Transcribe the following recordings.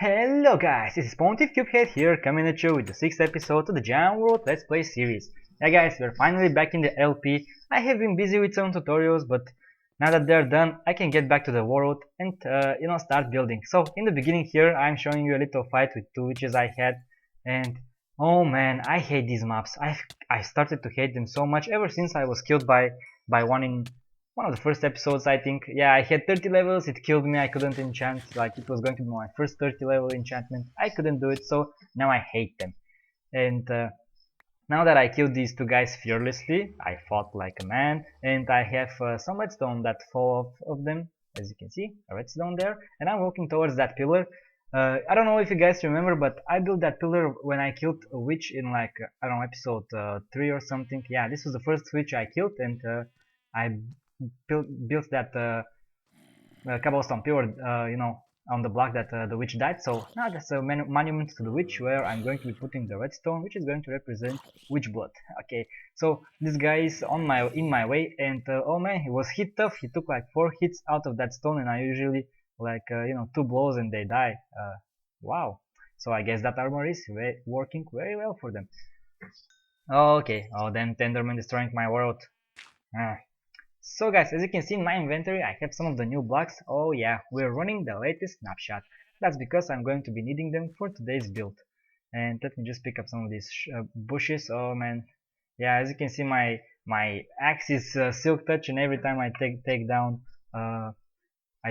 Hello guys, this is Pwntiff here coming at you with the 6th episode of the Jam World Let's Play series. Yeah guys, we're finally back in the LP. I have been busy with some tutorials, but now that they're done, I can get back to the world and start building. So in the beginning here, I'm showing you a little fight with two witches I had, and oh man, I hate these maps. I started to hate them so much ever since I was killed by one in one of the first episodes, I think. Yeah, I had 30 levels, it killed me, I couldn't enchant, like it was going to be my first 30 level enchantment, I couldn't do it, so now I hate them. And now that I killed these two guys fearlessly, I fought like a man, and I have some redstone that fall off of them, as you can see, a redstone there, and I'm walking towards that pillar. I don't know if you guys remember, but I built that pillar when I killed a witch in like, I don't know, episode 3 or something. Yeah, this was the first witch I killed, and I built that cobblestone pillar, on the block that the witch died. So now that's a monument to the witch where I'm going to be putting the redstone, which is going to represent witch blood. Okay, so this guy is in my way, and oh man, he was hit tough. He took like 4 hits out of that stone, and I usually like 2 blows and they die. Wow. So I guess that armor is working very well for them. Okay. Oh, then Tenderman destroying my world. Ah. So guys, as you can see in my inventory, I have some of the new blocks. Oh yeah, we're running the latest snapshot. That's because I'm going to be needing them for today's build. And let me just pick up some of these bushes. Oh man, yeah, as you can see, my axe is silk touch, and every time uh, I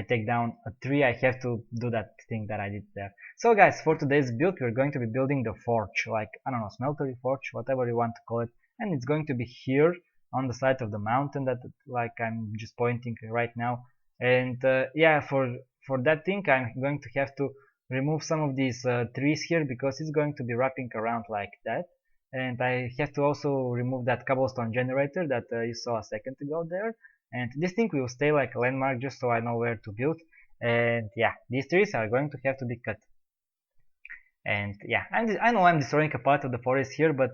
take down a tree, I have to do that thing that I did there. So guys, for today's build, we're going to be building the forge, like, I don't know, smeltery forge, whatever you want to call it. And it's going to be here on the side of the mountain that, like, I'm just pointing right now. And yeah, for that thing, I'm going to have to remove some of these trees here because it's going to be wrapping around like that. And I have to also remove that cobblestone generator that you saw a second ago there, and this thing will stay like a landmark just so I know where to build. And yeah, these trees are going to have to be cut. And yeah, I know I'm destroying a part of the forest here, but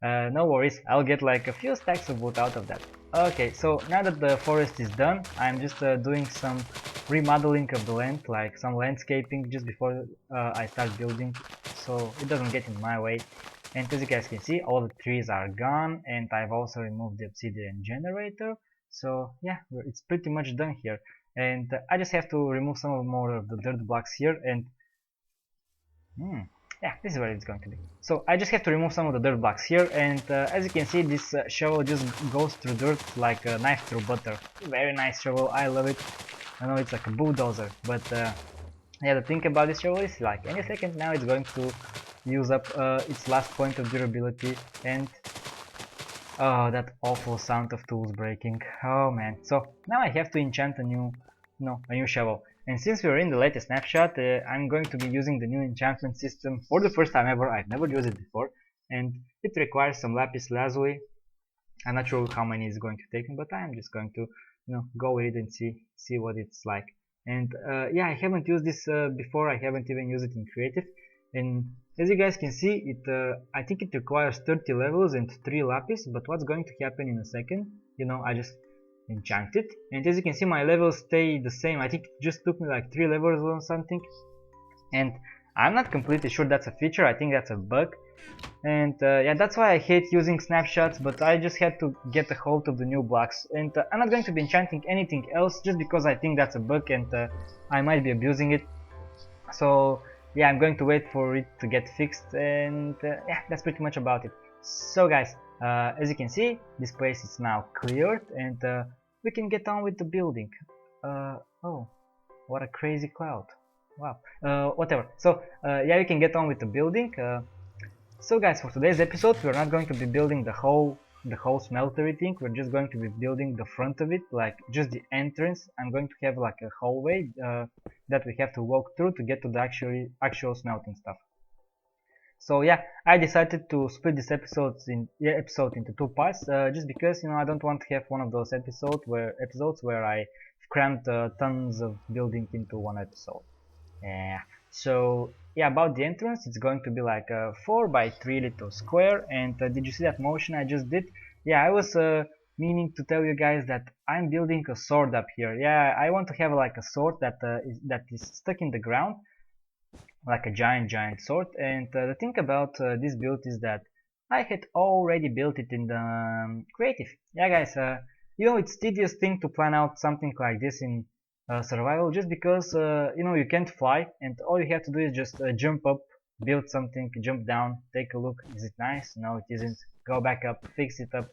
no worries, I'll get like a few stacks of wood out of that. Okay, so now that the forest is done, I'm just doing some remodeling of the land, like some landscaping just before I start building, so it doesn't get in my way. And as you guys can see, all the trees are gone, and I've also removed the obsidian generator. So yeah, it's pretty much done here. And I just have to remove some more of the dirt blocks here, and yeah, this is where it's going to be. So I just have to remove some of the dirt blocks here, and as you can see, this shovel just goes through dirt like a knife through butter. Very nice shovel, I love it. I know it's like a bulldozer, but yeah, the thing about this shovel is like any second now it's going to use up its last point of durability, and oh, that awful sound of tools breaking. Oh man. So now I have to enchant a new shovel. And since we're in the latest snapshot, I'm going to be using the new enchantment system for the first time ever. I've never used it before, and it requires some lapis lazuli. I'm not sure how many it's going to take me, but I'm just going to, go with it and see what it's like. And yeah, I haven't used this before. I haven't even used it in creative. And as you guys can see, I think it requires 30 levels and 3 lapis. But what's going to happen in a second? I just enchant it, and as you can see, my levels stay the same. I think it just took me like 3 levels or something, and I'm not completely sure that's a feature. I think that's a bug. And yeah, that's why I hate using snapshots, but I just had to get a hold of the new blocks. And I'm not going to be enchanting anything else just because I think that's a bug, and I might be abusing it. So yeah, I'm going to wait for it to get fixed, and yeah, that's pretty much about it. So guys, as you can see, this place is now cleared, and we can get on with the building. Oh, what a crazy cloud. Wow. Whatever. So yeah, we can get on with the building. So guys, for today's episode, we're not going to be building the whole smeltery thing. We're just going to be building the front of it, like just the entrance. I'm going to have like a hallway that we have to walk through to get to the actual smelting stuff. So yeah, I decided to split this episode into 2 parts, just because I don't want to have one of those episodes where I crammed tons of building into one episode. Yeah. So yeah, about the entrance, it's going to be like a 4 by 3 little square. And did you see that motion I just did? Yeah, I was meaning to tell you guys that I'm building a sword up here. Yeah, I want to have like a sword that is stuck in the ground, like a giant sword. And the thing about this build is that I had already built it in the creative. Yeah, guys, you know, it's tedious thing to plan out something like this in survival, just because you know, you can't fly and all you have to do is just jump up, build something, jump down, take a look. Is it nice? No, it isn't. Go back up, fix it up.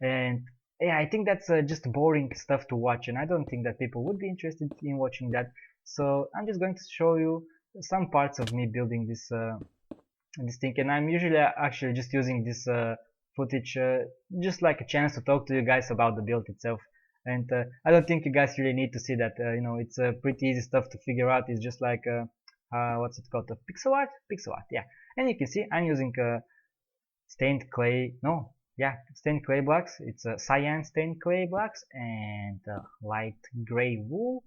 And yeah, I think that's just boring stuff to watch, and I don't think that people would be interested in watching that. So I'm just going to show you some parts of me building this thing, and I'm usually actually just using this footage just like a chance to talk to you guys about the build itself. And I don't think you guys really need to see that. You know, it's pretty easy stuff to figure out. It's just like what's it called? Pixel art. Yeah. And you can see I'm using stained clay. No, yeah, stained clay blocks. It's cyan stained clay blocks and light gray wool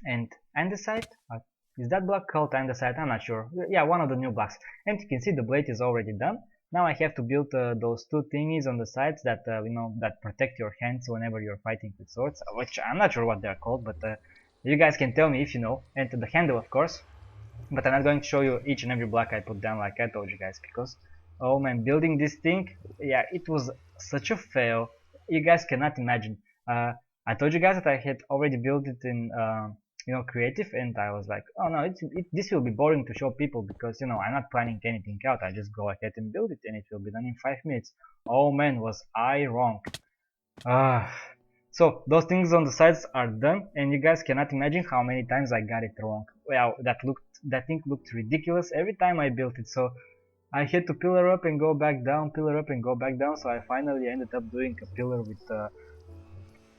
and andesite. Is that block called andesite? I'm not sure. Yeah, one of the new blocks. And you can see the blade is already done. Now I have to build those two thingies on the sides that you know, that protect your hands whenever you're fighting with swords, which I'm not sure what they're called, but you guys can tell me if you know. And the handle, of course. But I'm not going to show you each and every block I put down like I told you guys, because oh man, building this thing, yeah, it was such a fail. You guys cannot imagine. I told you guys that I had already built it in you know, creative, and I was like, oh no, this will be boring to show people because, you know, I'm not planning anything out. I just go ahead and build it and it will be done in 5 minutes. Oh man, was I wrong. Ah. So those things on the sides are done, and you guys cannot imagine how many times I got it wrong. Well, that thing looked ridiculous every time I built it. So I had to pillar up and go back down, pillar up and go back down. So I finally ended up doing a pillar with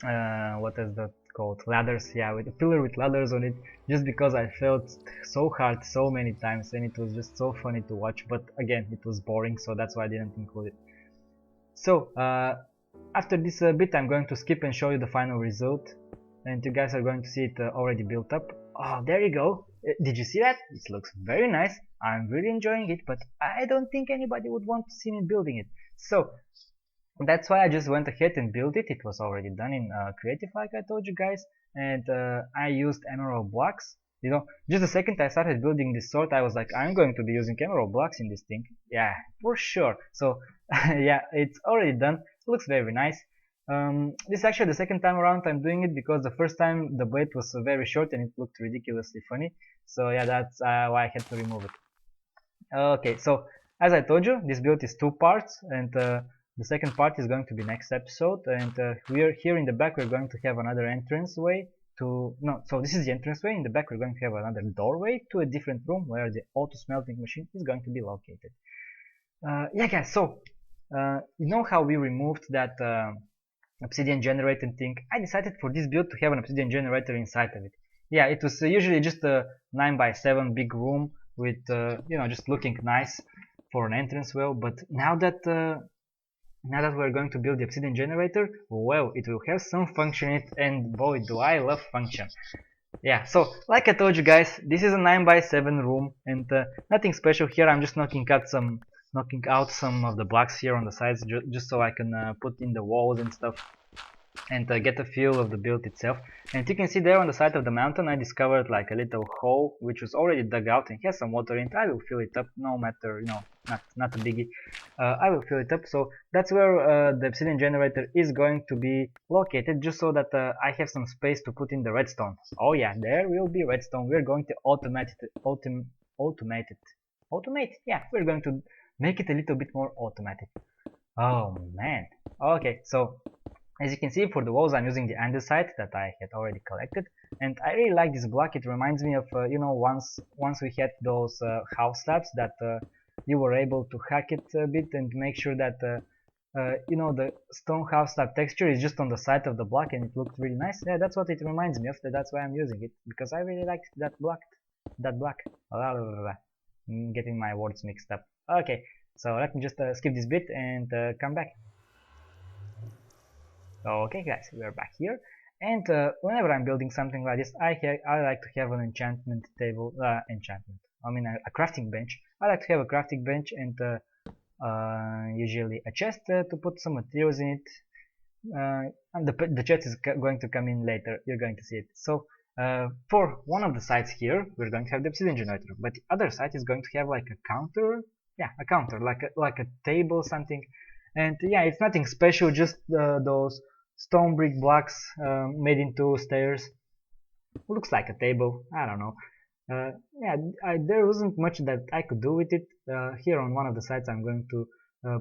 what is that called? Ladders. Yeah, with a pillar with ladders on it. Just because I felt so hard so many times, and it was just so funny to watch. But again, it was boring, so that's why I didn't include it. So after this bit, I'm going to skip and show you the final result, and you guys are going to see it already built up. Oh, there you go. Did you see that? It looks very nice. I'm really enjoying it, but I don't think anybody would want to see me building it. So that's why I just went ahead and built it. It was already done in creative, like I told you guys, and I used emerald blocks. You know, just the second I started building this sword, I was like, I'm going to be using emerald blocks in this thing. Yeah, for sure. So yeah, it's already done. It looks very nice. This is actually the second time around I'm doing it, because the first time the blade was very short and it looked ridiculously funny. So yeah, that's why I had to remove it. Okay, so as I told you, this build is 2 parts, and the second part is going to be next episode. And we're here in the back. We're going to have another entranceway to So this is the entranceway. In the back, we're going to have another doorway to a different room where the auto smelting machine is going to be located. Yeah, guys. So you know how we removed that obsidian generator thing? I decided for this build to have an obsidian generator inside of it. Yeah, it was usually just a 9x7 big room with you know, just looking nice for an entrance well. But now that we're going to build the obsidian generator, well, it will have some function in it, and boy, do I love function. Yeah, so like I told you guys, this is a 9x7 room, and nothing special here. I'm just knocking out some of the blocks here on the sides, just so I can put in the walls and stuff, and get a feel of the build itself. And you can see there on the side of the mountain, I discovered like a little hole which was already dug out and has some water in it. I will fill it up, no matter, you know, not a biggie. I will fill it up. So that's where the obsidian generator is going to be located, just so that I have some space to put in the redstone. Oh yeah, there will be redstone. We're going to automate it. Yeah, we're going to make it a little bit more automatic. Oh man. Okay, so as you can see, for the walls I'm using the andesite that I had already collected, and I really like this block. It reminds me of you know, once we had those house slabs that you were able to hack it a bit and make sure that you know, the stone house slab texture is just on the side of the block, and it looked really nice. Yeah, that's what it reminds me of. That's why I'm using it, because I really liked that block. Getting my words mixed up. Okay, so let me just skip this bit and come back. Okay guys, we are back here, and whenever I'm building something like this, I like to have an enchantment table, a crafting bench. I like to have a crafting bench, and usually a chest to put some materials in it, and the chest is going to come in later. You're going to see it. So For one of the sides here, we're going to have the obsidian generator, but the other side is going to have like a counter, yeah, a counter, like a table, something. And yeah, it's nothing special, just those stone brick blocks made into stairs. Looks like a table, I don't know. Yeah, there wasn't much that I could do with it. Here on one of the sides I'm going to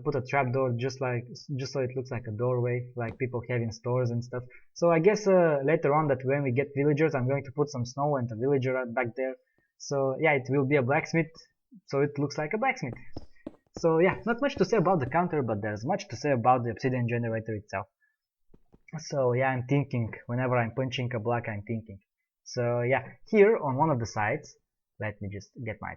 put a trapdoor just so it looks like a doorway, like people have in stores and stuff. So I guess later on that when we get villagers, I'm going to put some snow and a villager back there. So yeah, it will be a blacksmith, so it looks like a blacksmith. So yeah, not much to say about the counter, but there's much to say about the obsidian generator itself. So yeah, I'm thinking, whenever I'm punching a block, I'm thinking. So yeah, here on one of the sides, let me just get my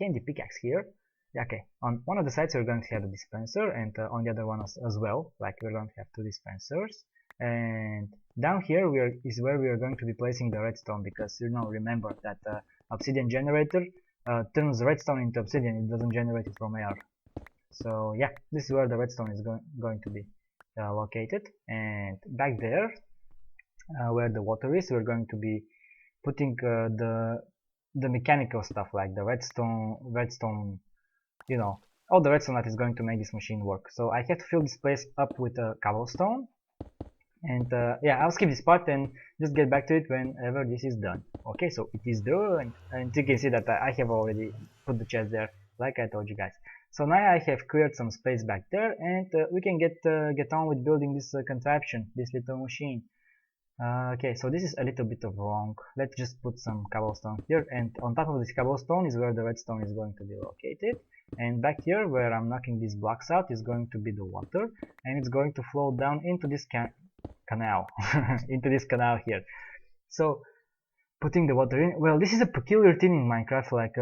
handy pickaxe here. Yeah, okay, on one of the sides we're going to have a dispenser, and on the other one as well, like we're going to have two dispensers. And down here is where we are going to be placing the redstone, because remember that obsidian generator turns redstone into obsidian, it doesn't generate it from air. So yeah, this is where the redstone is going to be located. And back there, where the water is, we're going to be putting the mechanical stuff, like the redstone, all the redstone that is going to make this machine work. So I have to fill this place up with cobblestone, and yeah, I'll skip this part and just get back to it whenever this is done. Okay, so it is done, and you can see that I have already put the chest there, like I told you guys. So now I have cleared some space back there, and we can get on with building this contraption, this little machine. Okay, so this is a little bit of wrong. Let's just put some cobblestone here, and on top of this cobblestone is where the redstone is going to be located. And back here, where I'm knocking these blocks out, is going to be the water, and it's going to flow down into this canal, into this canal here. So, putting the water in. Well, this is a peculiar thing in Minecraft, like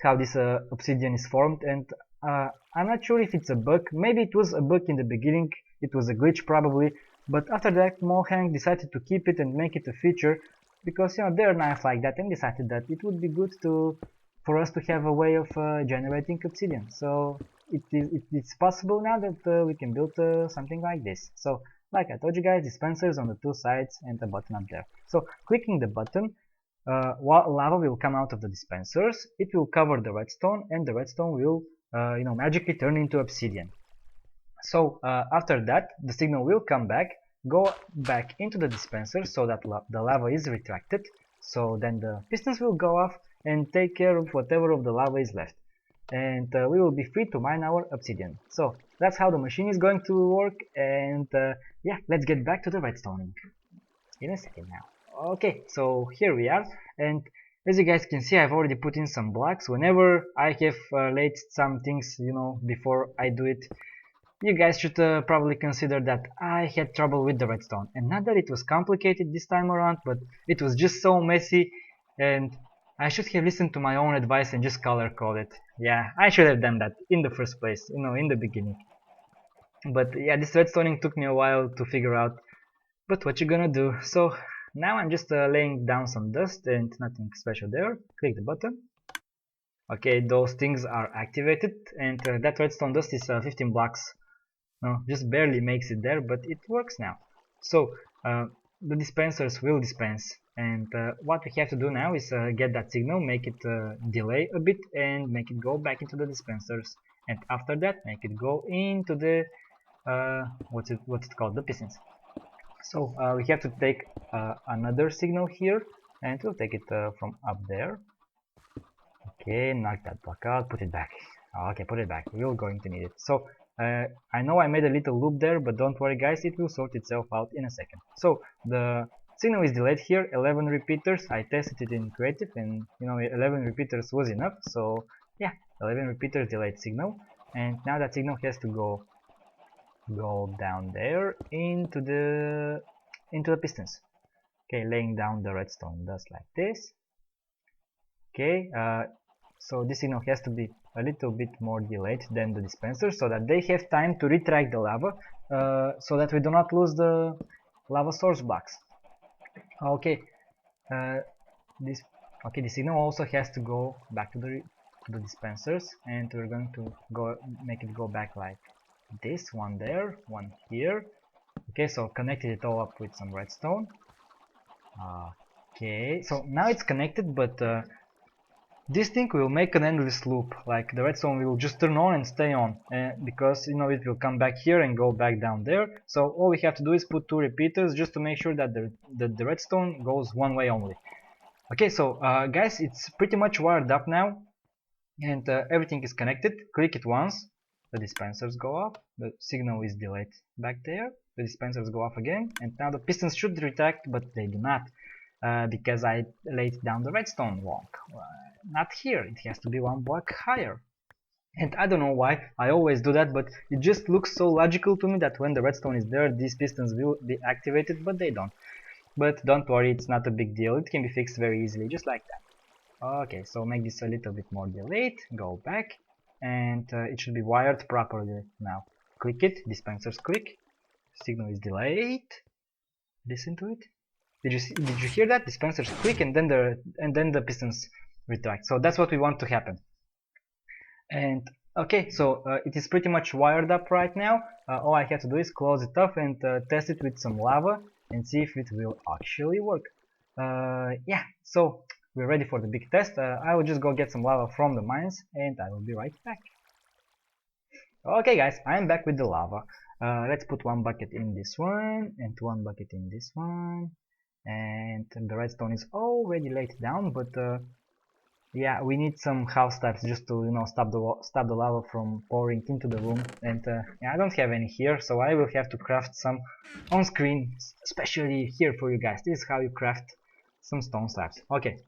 how this obsidian is formed, and I'm not sure if it's a bug. Maybe it was a bug in the beginning. It was a glitch probably. But after that, Mojang decided to keep it and make it a feature, because they're nice like that, and decided that it would be good for us to have a way of generating obsidian. So it's possible now that we can build something like this. So like I told you guys, dispensers on the two sides and a button up there. So clicking the button, lava will come out of the dispensers. It will cover the redstone, and the redstone will magically turn into obsidian. So after that, the signal will come back, go back into the dispenser so that the lava is retracted. So then the pistons will go off and take care of whatever of the lava is left. And we will be free to mine our obsidian. So that's how the machine is going to work. And yeah, let's get back to the redstoning in a second now. Okay, so here we are. And as you guys can see, I've already put in some blocks. Whenever I have laid some things, before I do it, you guys should probably consider that I had trouble with the redstone, and not that it was complicated this time around, but it was just so messy, and I should have listened to my own advice and just color code it. Yeah, I should have done that in the first place, in the beginning. But yeah, this redstoning took me a while to figure out, but what you gonna do? So now I'm just laying down some dust, and nothing special there. Click the button. Okay, those things are activated, and that redstone dust is 15 blocks. No, just barely makes it there, but it works now. So the dispensers will dispense, and what we have to do now is get that signal, make it delay a bit, and make it go back into the dispensers, and after that make it go into the what's it called, the pistons. So we have to take another signal here, and we'll take it from up there. Okay, knock that block out, put it back. Okay, put it back, we're going to need it. So I know I made a little loop there, but don't worry guys, it will sort itself out in a second. So the signal is delayed here, 11 repeaters. I tested it in creative, and 11 repeaters was enough. So yeah, 11 repeaters delayed signal, and now that signal has to go down there into the pistons. Okay, laying down the redstone dust like this. Okay, so this signal has to be a little bit more delayed than the dispenser, so that they have time to retract the lava, so that we do not lose the lava source blocks. Okay, this signal also has to go back to the dispensers, and we're going to make it go back like this, one there, one here. Okay, so connected it all up with some redstone. Okay, so now it's connected, but this thing will make an endless loop. Like the redstone will just turn on and stay on, because you know it will come back here and go back down there. So all we have to do is put 2 repeaters just to make sure that the redstone goes one way only. Okay, so guys, it's pretty much wired up now, and everything is connected. Click it once, the dispensers go off, the signal is delayed back there, the dispensers go off again, and now the pistons should retract, but they do not, because I laid down the redstone block. Not here, it has to be one block higher. And I don't know why I always do that, but it just looks so logical to me that when the redstone is there, these pistons will be activated, but they don't. But don't worry, it's not a big deal, it can be fixed very easily, just like that. Okay, so make this a little bit more delayed, go back, and it should be wired properly now. Click it, dispensers click, signal is delayed, listen to it. Did you hear that? Dispensers click and then the pistons retract. So that's what we want to happen. And okay, so it is pretty much wired up right now. All I have to do is close it off and test it with some lava and see if it will actually work. Yeah, so we're ready for the big test. I will just go get some lava from the mines and I will be right back. Okay guys, I'm back with the lava. Let's put one bucket in this one and one bucket in this one. And the redstone is already laid down, but yeah, we need some house types just to, you know, stop the lava from pouring into the room. And yeah, I don't have any here, so I will have to craft some on screen, especially here for you guys. This is how you craft some stone slabs. Okay,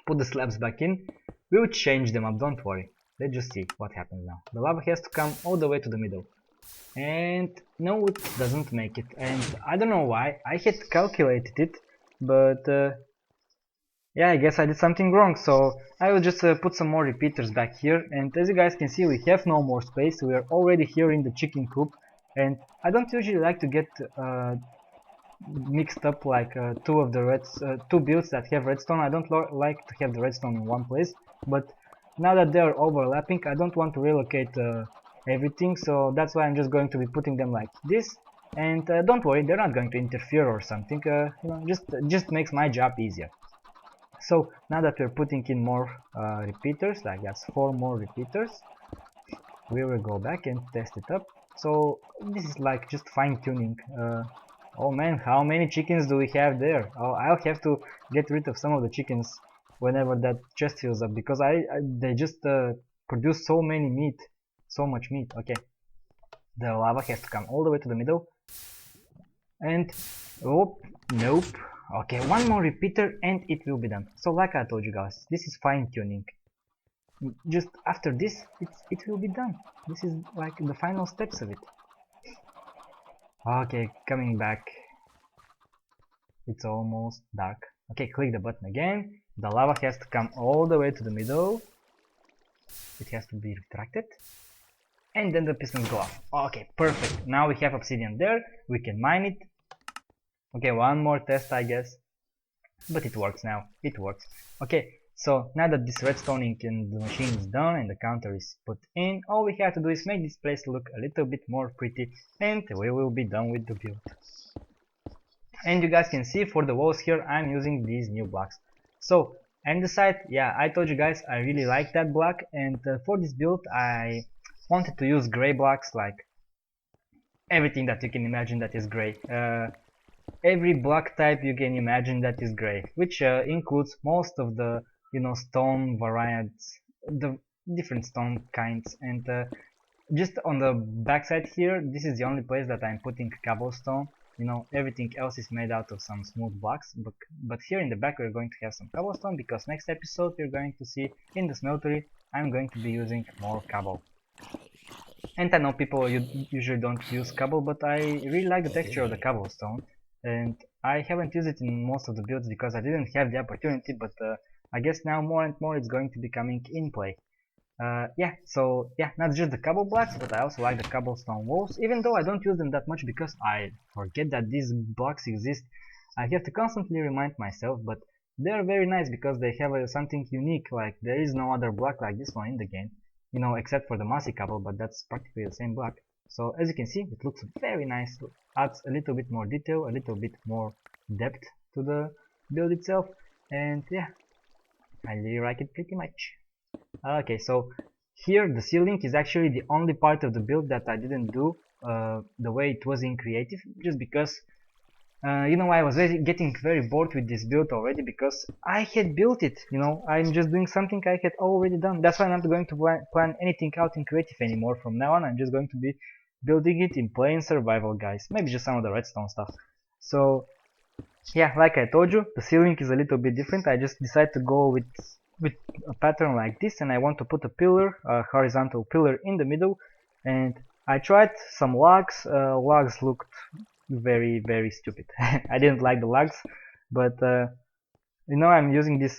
put the slabs back in. We'll change them up, don't worry. Let's just see what happens now. The lava has to come all the way to the middle. And no, it doesn't make it. And I don't know why. I had calculated it, but yeah, I guess I did something wrong. So I will just put some more repeaters back here. And as you guys can see, we have no more space. We are already here in the chicken coop. And I don't usually like to get mixed up like two builds that have redstone. I don't like to have the redstone in one place, but now that they are overlapping, I don't want to relocate everything, so that's why I'm just going to be putting them like this. And don't worry, they're not going to interfere or something. You know, just makes my job easier. So now that we're putting in more repeaters, like that's 4 more repeaters, we will go back and test it up. So this is like just fine-tuning. Oh man, how many chickens do we have there? Oh, I'll have to get rid of some of the chickens whenever that chest fills up, because they just produce so much meat. Okay, the lava has to come all the way to the middle. And oh, nope. Okay, one more repeater and it will be done. So like I told you guys, this is fine-tuning. Just after this, it will be done. This is like the final steps of it. Okay, coming back. It's almost dark. Okay, click the button again. The lava has to come all the way to the middle. It has to be retracted. And then the pistons go off. Okay, perfect. Now we have obsidian there. We can mine it. Okay, one more test, I guess. But it works now. It works. Okay, so now that this redstoning in the machine is done and the counter is put in, all we have to do is make this place look a little bit more pretty, and we will be done with the build. And you guys can see for the walls here I'm using these new blocks. So and the side, yeah, I told you guys I really like that block, and for this build I wanted to use gray blocks, like everything that you can imagine that is gray. Every block type you can imagine that is gray, which includes most of the, you know, stone variants, the different stone kinds. And just on the backside here, this is the only place that I'm putting cobblestone. You know, everything else is made out of some smooth blocks, but here in the back we're going to have some cobblestone, because next episode we're going to see in the smeltery I'm going to be using more cobble. And I know people usually don't use cobble, but I really like the texture of the cobblestone, and I haven't used it in most of the builds because I didn't have the opportunity, but I guess now more and more it's going to be coming in play. Yeah, so yeah, not just the cobble blocks, but I also like the cobblestone walls, even though I don't use them that much because I forget that these blocks exist. I have to constantly remind myself, but they're very nice because they have something unique, like there is no other block like this one in the game, you know, except for the mossy cobble, but that's practically the same block. So as you can see, it looks very nice, adds a little bit more detail, a little bit more depth to the build itself, and yeah, I really like it pretty much. Okay, so here the ceiling is actually the only part of the build that I didn't do the way it was in creative, just because you know, I was getting very bored with this build already because I had built it, you know, I'm just doing something I had already done. That's why I'm not going to plan anything out in creative anymore. From now on, I'm just going to be building it in plain survival, guys. Maybe just some of the redstone stuff. So yeah, like I told you, the ceiling is a little bit different. I just decided to go with a pattern like this, and I want to put a pillar, a horizontal pillar in the middle. And I tried some logs. Logs looked very stupid. I didn't like the logs, but you know, I'm using this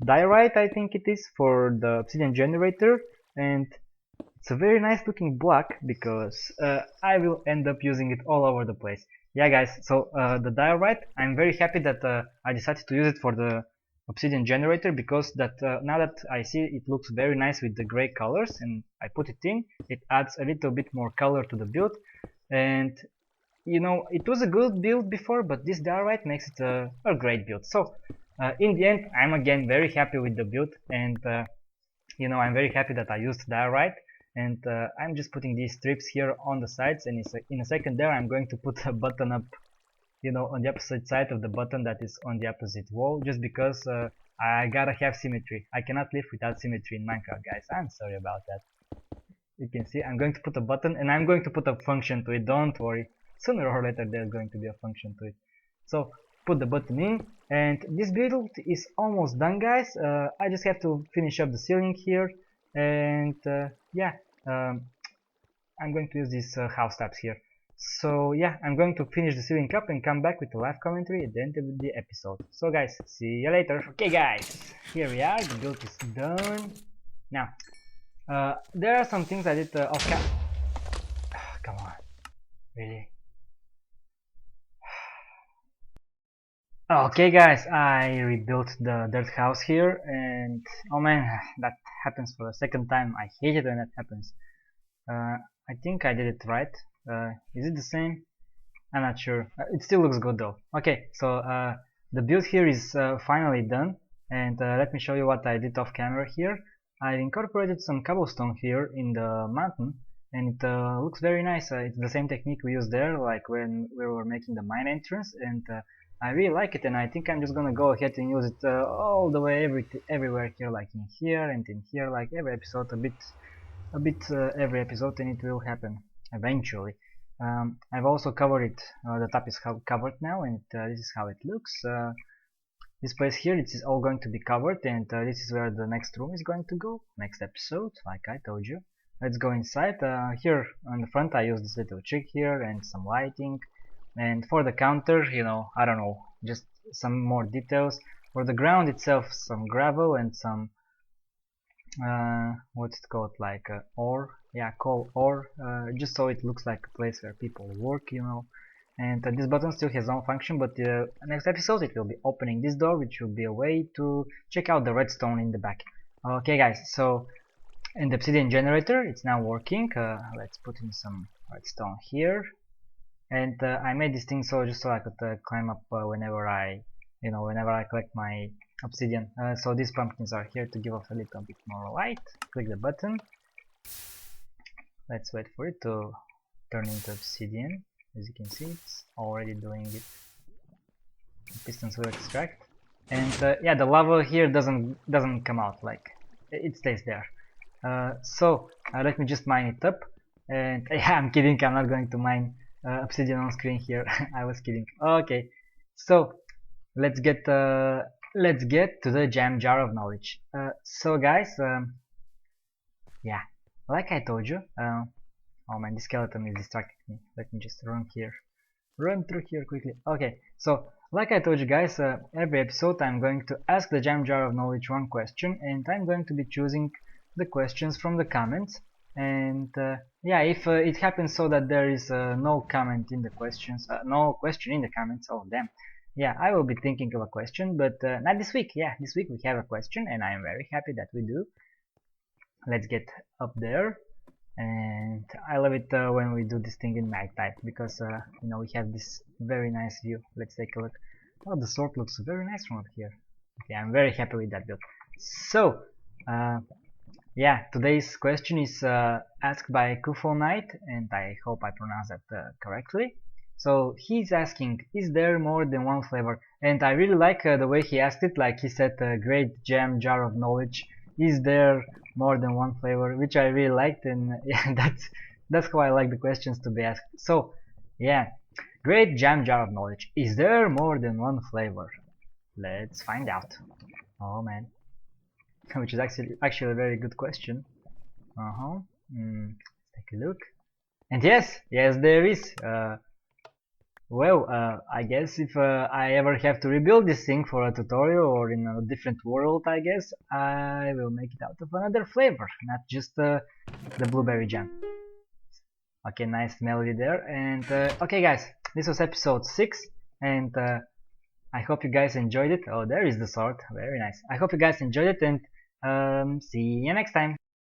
diorite, I think it is, for the obsidian generator, and it's a very nice looking block because I will end up using it all over the place. Yeah, guys, so the diorite, I'm very happy that I decided to use it for the obsidian generator, because that now that I see it looks very nice with the gray colors and I put it in, it adds a little bit more color to the build. And you know, it was a good build before, but this diorite makes it a great build. So in the end, I'm again very happy with the build, and you know, I'm very happy that I used diorite. And I'm just putting these strips here on the sides, and in a second there I'm going to put a button up, you know, on the opposite side of the button that is on the opposite wall, just because I gotta have symmetry. I cannot live without symmetry in Minecraft, guys. I'm sorry about that. You can see I'm going to put a button, and I'm going to put a function to it, don't worry. Sooner or later there's going to be a function to it. So put the button in, and this build is almost done, guys. I just have to finish up the ceiling here, and yeah, I'm going to use these house tabs here. So yeah, I'm going to finish the ceiling up and come back with the live commentary at the end of the episode. So guys, see you later. Okay guys, here we are, the build is done. Now, there are some things I did off cam. Come on, really? Okay guys, I rebuilt the dirt house here, and oh man, that happens for the second time. I hate it when that happens. I think I did it right. Is it the same? I'm not sure. It still looks good though. Okay, so the build here is finally done, and let me show you what I did off camera here. I incorporated some cobblestone here in the mountain, and it looks very nice. It's the same technique we used there, like when we were making the mine entrance, and I really like it, and I think I'm just gonna go ahead and use it all the way everywhere here, like in here and in here, like every episode, a bit every episode, and it will happen eventually. I've also covered it, the top is covered now, and this is how it looks. This place here, it is all going to be covered, and this is where the next room is going to go, next episode, like I told you. Let's go inside. Here on the front I use this little trick here and some lighting, and for the counter, you know, I don't know, just some more details. For the ground itself, some gravel and some what's it called, like ore, yeah, coal ore, just so it looks like a place where people work, you know. And this button still has no function, but next episode it will be opening this door, which will be a way to check out the redstone in the back. Okay guys, so in the obsidian generator it's now working. Let's put in some redstone here, and I made this thing so just so I could climb up whenever I collect my obsidian. So these pumpkins are here to give off a little bit more light. Click the button. Let's wait for it to turn into obsidian. As you can see, it's already doing it. The pistons will extract, and yeah, the lava here doesn't come out, like it stays there. So let me just mine it up, and yeah, I'm kidding, I'm not going to mine obsidian on screen here. I was kidding. Okay, so let's get to the jam jar of knowledge. So guys, yeah, like I told you, oh man, this skeleton is distracting me. Let me just run through here quickly. Okay, so like I told you guys, every episode I'm going to ask the jam jar of knowledge one question, and I'm going to be choosing the questions from the comments. And yeah, if it happens so that there is no comment in the questions, no question in the comments, oh damn, yeah, I will be thinking of a question, but not this week. Yeah, this week we have a question, and I am very happy that we do. Let's get up there, and I love it when we do this thing in night type, because you know, we have this very nice view. Let's take a look. Oh, the sword looks very nice from up here. Okay, I'm very happy with that build. So, yeah, today's question is asked by Kufo Knight, and I hope I pronounced that correctly. So he's asking, is there more than one flavor? And I really like the way he asked it, like he said, great jam jar of knowledge. Is there more than one flavor? Which I really liked, and yeah, that's how I like the questions to be asked. So, yeah, great jam jar of knowledge. Is there more than one flavor? Let's find out. Oh man, which is actually a very good question. Uh-huh. Let's take a look. And yes, there is. I guess if I ever have to rebuild this thing for a tutorial or in a different world, I guess I will make it out of another flavor, not just the blueberry jam. Okay, nice melody there. And okay, guys, this was episode 6, and I hope you guys enjoyed it. Oh, there is the sword. Very nice. I hope you guys enjoyed it, and see you next time.